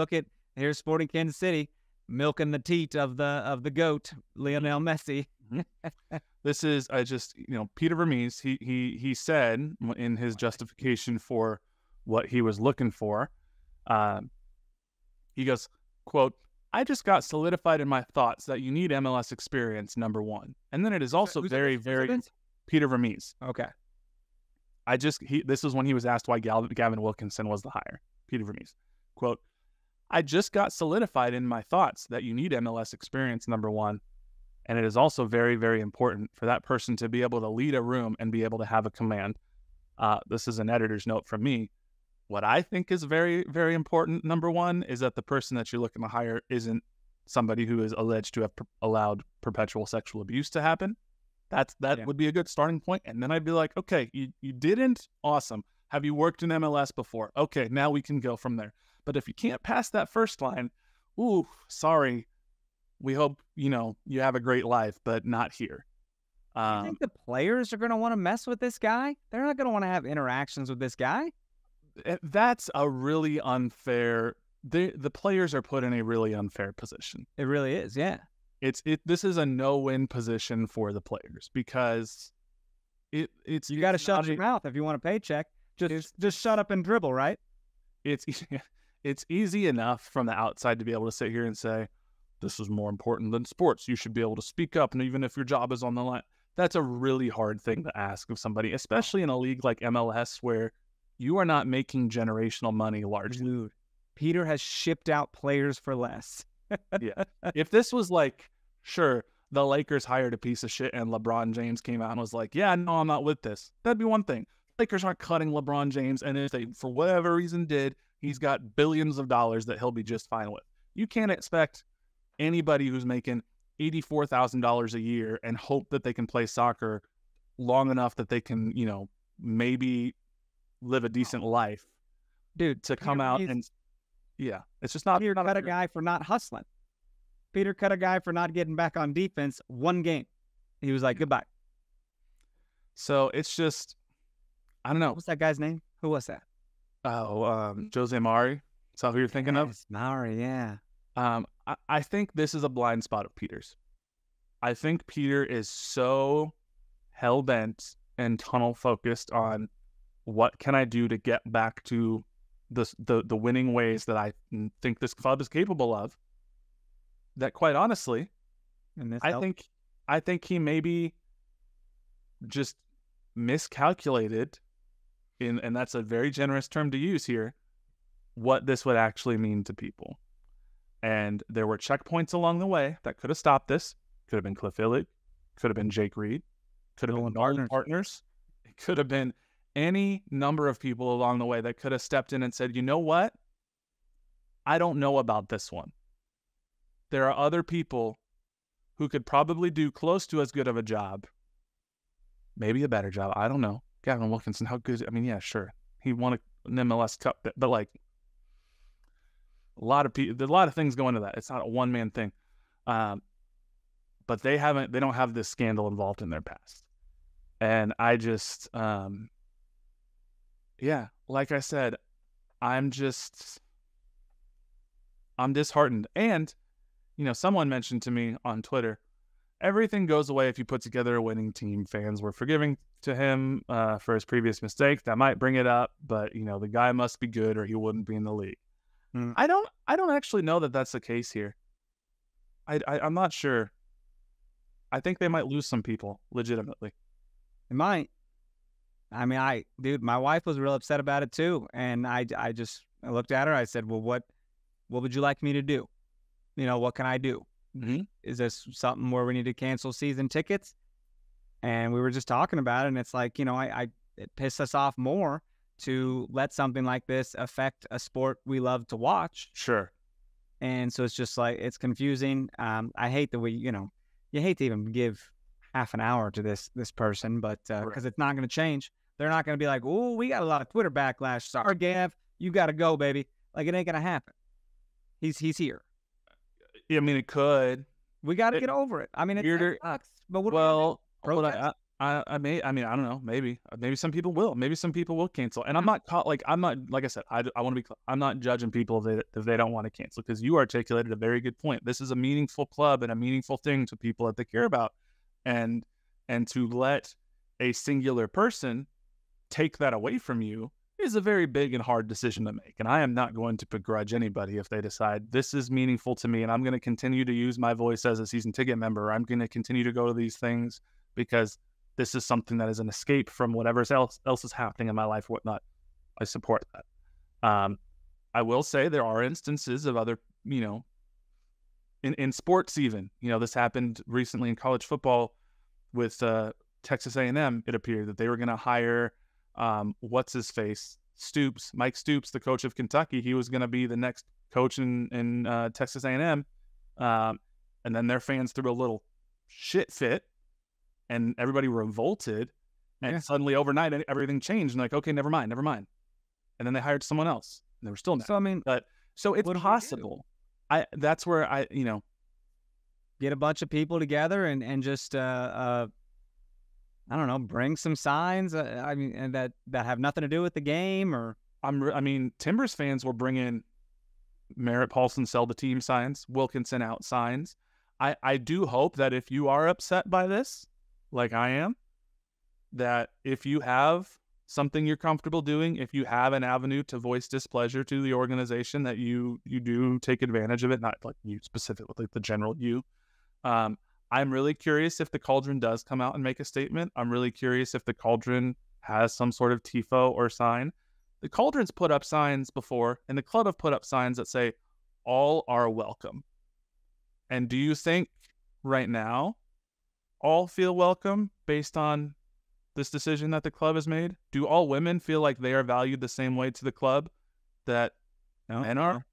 here's Sporting Kansas City milking the teat of the GOAT, Lionel Messi. This is Peter Vermees. He said in his justification for what he was looking for, he goes, quote, "I just got solidified in my thoughts that you need MLS experience, number one. And then it is also very Peter Vermees." Okay. This is when he was asked why Gavin Wilkinson was the hire. Peter Vermees, quote, "I just got solidified in my thoughts that you need MLS experience, number one. And it is also very, very important for that person to be able to lead a room and be able to have a command." This is an editor's note from me. What I think is very, very important, number one, is that the person that you're looking to hire isn't somebody who is alleged to have allowed perpetual sexual abuse to happen. That would be a good starting point. And then I'd be like, okay, you didn't? Awesome. Have you worked in MLS before? Okay, now we can go from there. But if you can't pass that first line, ooh, sorry. We hope, you have a great life, but not here. You think the players are going to want to mess with this guy? They're not going to want to have interactions with this guy? That's a really unfair. The players are put in a really unfair position. It really is, yeah. This is a no-win position for the players because it's you got to shut your mouth if you want a paycheck. Just shut up and dribble, right? It's easy enough from the outside to be able to sit here and say, this is more important than sports. You should be able to speak up, and even if your job is on the line. That's a really hard thing to ask of somebody, especially in a league like MLS where you are not making generational money largely. Dude, Peter has shipped out players for less. Yeah. If this was like, sure, the Lakers hired a piece of shit and LeBron James came out and was like, yeah, no, I'm not with this. That'd be one thing. Lakers aren't cutting LeBron James, and if they, for whatever reason, did, he's got billions of dollars that he'll be just fine with. You can't expect anybody who's making $84,000 a year and hope that they can play soccer long enough that they can, maybe live a decent life, dude, to come out and it's just not. Peter cut a guy for not hustling. Peter cut a guy for not getting back on defense one game. He was like, goodbye. So it's just, I don't know. What's that guy's name? Who was that? Jose Mari. Is that who you're thinking of? Mari, yeah. I think this is a blind spot of Peter's. I think Peter is so hell-bent and tunnel-focused on what can I do to get back to the winning ways that I think this club is capable of, that quite honestly, I think he maybe just miscalculated, and that's a very generous term to use here, what this would actually mean to people. And there were checkpoints along the way that could have stopped this. Could have been Cliff Illig, could have been Jake Reed, could have been partners. It could have been any number of people along the way that could have stepped in and said, you know what? I don't know about this one. There are other people who could probably do close to as good of a job, maybe a better job. I don't know. Gavin Wilkinson, how good? I mean, yeah, sure. He won an MLS Cup, but like a lot of people, there's a lot of things go into that. It's not a one-man thing. But they don't have this scandal involved in their past. And I just, Yeah, like I said, I'm disheartened. And, someone mentioned to me on Twitter, everything goes away if you put together a winning team. Fans were forgiving to him for his previous mistakes. That might bring it up, but, the guy must be good or he wouldn't be in the league. I don't actually know that that's the case here. I'm not sure. I think they might lose some people, legitimately. It might. I mean, dude, my wife was real upset about it too. And I looked at her. I said, well, what would you like me to do? What can I do? Mm-hmm. Is this something where we need to cancel season tickets? And we were just talking about it. And it's like, it pissed us off more to let something like this affect a sport we love to watch. Sure. And so it's just like, it's confusing. I hate that you hate to even give half an hour to this person, but because it's not going to change. They're not going to be like, oh, we got a lot of Twitter backlash. Sorry, Gav, you got to go, baby. Like, it ain't going to happen. He's here. I mean, it could. We got to get over it. I mean, it sucks. But what? Well, I don't know. Maybe some people will. Maybe some people will cancel. And I'm not like I said, I want to be. I'm not judging people if they don't want to cancel, because you articulated a very good point. This is a meaningful club and a meaningful thing to people that they care about, and to let a singular person take that away from you is a very big and hard decision to make. And I am not going to begrudge anybody if they decide this is meaningful to me and I'm going to continue to use my voice as a season ticket member. I'm going to continue to go to these things because this is something that is an escape from whatever else is happening in my life, whatnot. I support that. I will say there are instances of other, in sports even, this happened recently in college football with Texas A&M. It appeared that they were going to hire what's his face, Mike Stoops, the coach of Kentucky. He was going to be the next coach in Texas A&M. And then their fans threw a little shit fit and everybody revolted. And suddenly overnight, everything changed. And like, okay, never mind. And then they hired someone else and they were still mad. So, I mean, so it's possible. That's where get a bunch of people together and just, I don't know, bring some signs. And that have nothing to do with the game, or Timbers fans will bring in Merritt Paulson sell the team signs, Wilkinson out signs. I do hope that if you are upset by this, like I am, that if you have something you're comfortable doing, if you have an avenue to voice displeasure to the organization, that you do take advantage of it, not like you specifically, like the general you. I'm really curious if the Cauldron does come out and make a statement. I'm really curious if the Cauldron has some sort of tifo or sign. The Cauldron's put up signs before, and the club have put up signs that say, all are welcome. And do you think right now all feel welcome based on this decision that the club has made? Do all women feel like they are valued the same way to the club that men are?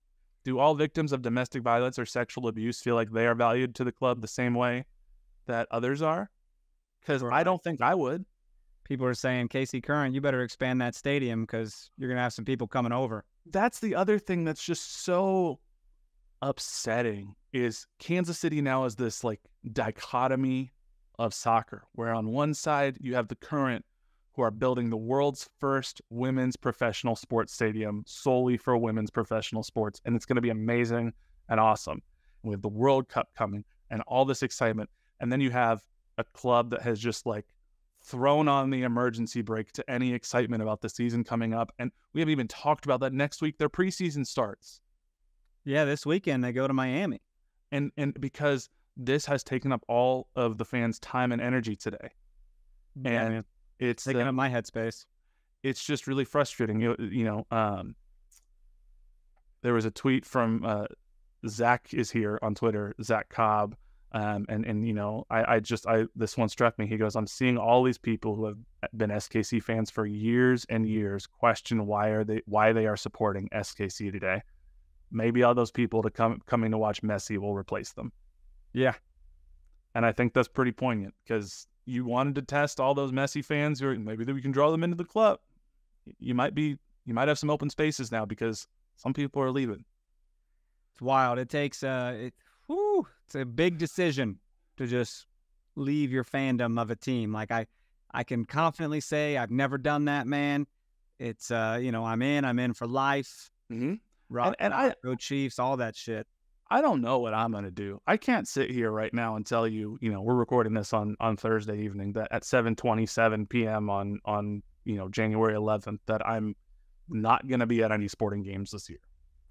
Do all victims of domestic violence or sexual abuse feel like they are valued to the club the same way that others are? Because I don't think I would. People are saying, Casey Curran, you better expand that stadium because you're going to have some people coming over. That's the other thing that's just so upsetting, is Kansas City now is this like dichotomy of soccer, where on one side you have the Current, who are building the world's first women's professional sports stadium solely for women's professional sports. And it's going to be amazing and awesome. And we have the World Cup coming and all this excitement. And then you have a club that has just like thrown on the emergency brake to any excitement about the season coming up. And we haven't even talked about that. Next week, their preseason starts. Yeah, this weekend they go to Miami. And because this has taken up all of the fans' time and energy today. Yeah, man. It's taking up my headspace. It's just really frustrating. There was a tweet from Zach is here on Twitter, Zach Cobb, and this one struck me. He goes, "I'm seeing all these people who have been SKC fans for years and years question why they are supporting SKC today. Maybe all those people coming to watch Messi will replace them." Yeah, and I think that's pretty poignant, because you wanted to test all those Messi fans, or maybe that we can draw them into the club. You might have some open spaces now because some people are leaving. It's wild. It takes it's a big decision to just leave your fandom of a team. Like I can confidently say I've never done that, man. It's I'm in for life. Mm-hmm. Rock, And I go Chiefs, all that shit. I don't know what I'm going to do. I can't sit here right now and tell you, we're recording this on Thursday evening, that at 7:27 p.m. on January 11th, that I'm not going to be at any sporting games this year,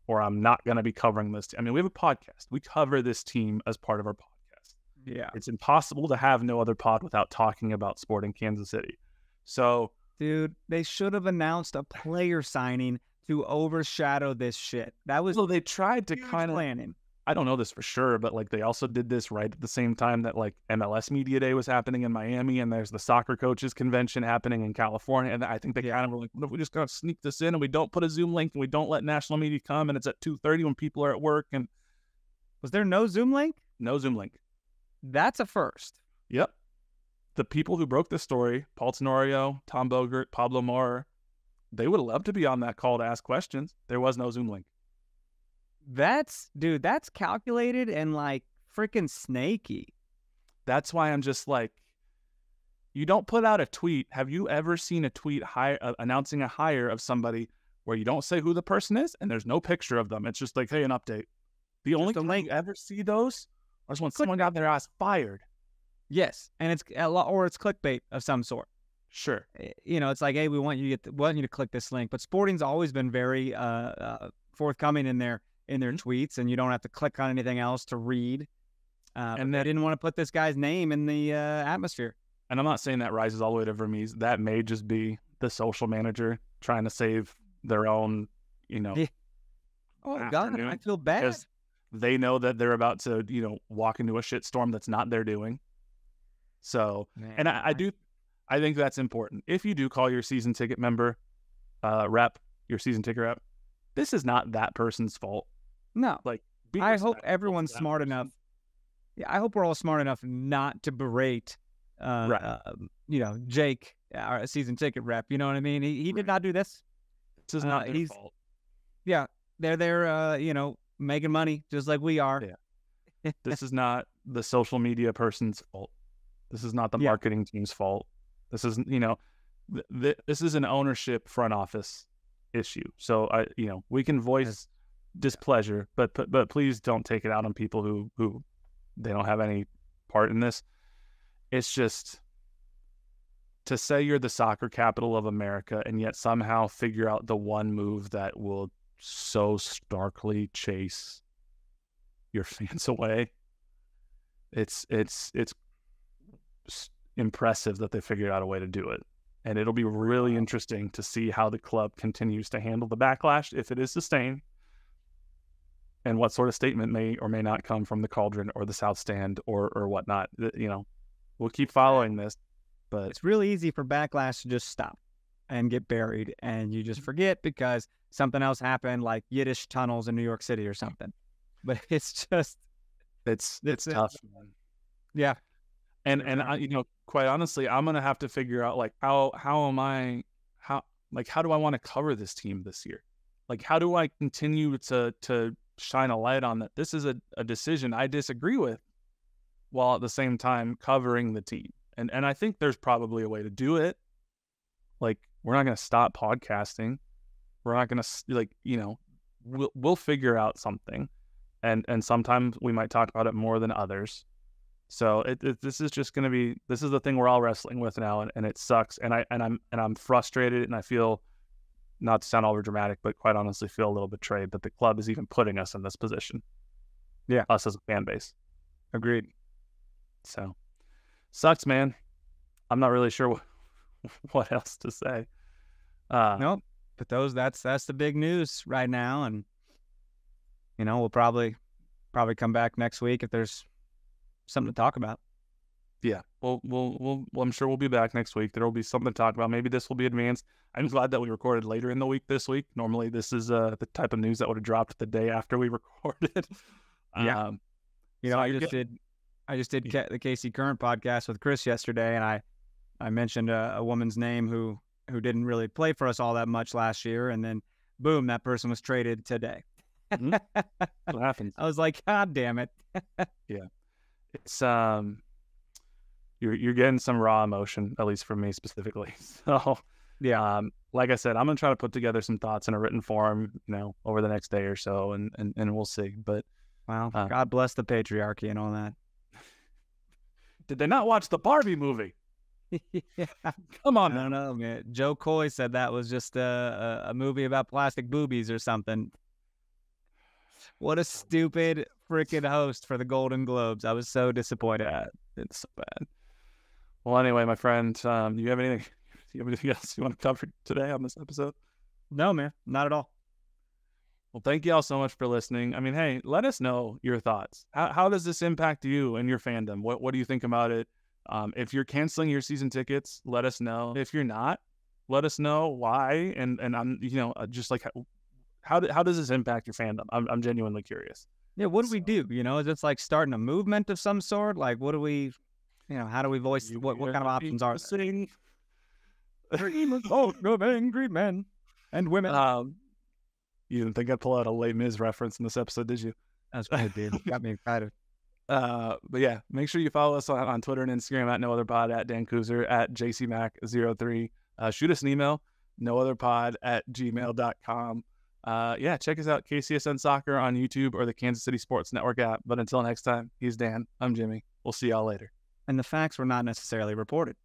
or I'm not going to be covering this. I mean, we have a podcast. We cover this team as part of our podcast. Yeah. It's impossible to have no other pod without talking about Sporting Kansas City. So, dude, they should have announced a player signing to overshadow this shit. That was they tried to kind of planning. I don't know this for sure, but like they also did this right at the same time that like MLS Media Day was happening in Miami, and there's the soccer coaches convention happening in California. And I think they kind of were like, what if we just gotta sneak this in and we don't put a Zoom link and we don't let national media come, and it's at 2:30 when people are at work. And was there no Zoom link? No Zoom link. That's a first. Yep. The people who broke this story, Paul Tenorio, Tom Bogert, Pablo Maurer, they would have loved to be on that call to ask questions. There was no Zoom link. That's calculated and like freaking snaky. That's why I'm just like, you don't put out a tweet. Have you ever seen a tweet announcing a hire of somebody where you don't say who the person is and there's no picture of them? It's just like, hey, an update. The only time you ever see those is when someone got their ass fired. Yes, and it's clickbait of some sort. Sure. It's like, hey, we want you to click this link. But Sporting's always been very forthcoming in their tweets, and you don't have to click on anything else to read. And they didn't want to put this guy's name in the atmosphere. And I'm not saying that rises all the way to Vermees. That may just be the social manager trying to save their own, Oh, God, I feel bad. Because they know that they're about to, walk into a shitstorm that's not their doing. So, man, and I think that's important. If you do call your season ticket member rep, your season ticket rep, this is not that person's fault. No. Like, I hope everyone's smart enough. Yeah, I hope we're all smart enough not to berate, Jake, our season ticket rep. You know what I mean? He did not do this. This is not their fault. Yeah, they're making money just like we are. Yeah. This is not the social media person's fault. This is not the marketing team's fault. This is, this is an ownership front office issue. So we can voice displeasure, but please don't take it out on people who they don't have any part in this. It's just to say you're the soccer capital of America and yet somehow figure out the one move that will so starkly chase your fans away. It's impressive that they figured out a way to do it. And it'll be really interesting to see how the club continues to handle the backlash, if it is sustained, and what sort of statement may or may not come from the Cauldron or the South Stand or whatnot. We'll keep following this, but it's really easy for backlash to just stop and get buried, and you just forget because something else happened, like Yiddish tunnels in New York City or something. But it's just it's tough, man. Yeah. And I, quite honestly, I'm gonna have to figure out like how do I want to cover this team this year? Like, how do I continue to shine a light on that this is a decision I disagree with, while at the same time covering the team? And I think there's probably a way to do it. Like, we're not gonna stop podcasting. We're not gonna we'll figure out something, and sometimes we might talk about it more than others. So this is just going to be, this is the thing we're all wrestling with now, and it sucks. And I'm frustrated, and I feel, not to sound over dramatic, but quite honestly feel a little betrayed that the club is even putting us in this position. Yeah, us as a fan base. Agreed. So sucks, man. I'm not really sure what else to say. Nope. But that's the big news right now, and we'll probably come back next week if there's something to talk about. Yeah, we'll I'm sure we'll be back next week. There will be something to talk about. Maybe this will be advanced. I'm glad that we recorded later in the week this week. Normally, this is the type of news that would have dropped the day after we recorded. Yeah. I just did the KC Current podcast with Chris yesterday, and I mentioned a woman's name who didn't really play for us all that much last year, and then boom, that person was traded today. Mm-hmm. What happens? I was like, God damn it. Yeah. It's you're getting some raw emotion, at least from me specifically. So yeah, like I said, I'm going to try to put together some thoughts in a written form, over the next day or so, and we'll see. But wow, God bless the patriarchy and all that. Did they not watch the Barbie movie? Yeah. Come on, I don't know, man. Joe Coy said that was just a movie about plastic boobies or something. What a stupid freaking host for the Golden Globes. I was so disappointed. It's so bad. Well, anyway, my friend, do you have anything else you want to cover today on this episode? No, man, not at all. Well, thank you all so much for listening. I mean, hey, let us know your thoughts. How does this impact you and your fandom? What do you think about it? If you're canceling your season tickets, let us know. If you're not, let us know why. And I'm, just like, how does this impact your fandom? I'm genuinely curious. Yeah, what do we do? Is this like starting a movement of some sort? Like, what do we, how do we voice, what kind of options are there? Of angry men and women. You didn't think I'd pull out a Les Mis reference in this episode, did you? That's good, dude. Got me excited. But yeah, make sure you follow us on Twitter and Instagram at NoOtherPod, at Dan Kooser, at JCMac03. Shoot us an email, nootherpod@gmail.com. Yeah, check us out, KCSN Soccer on YouTube or the Kansas City Sports Network app. But until next time, he's Dan. I'm Jimmy. We'll see y'all later. And the facts were not necessarily reported.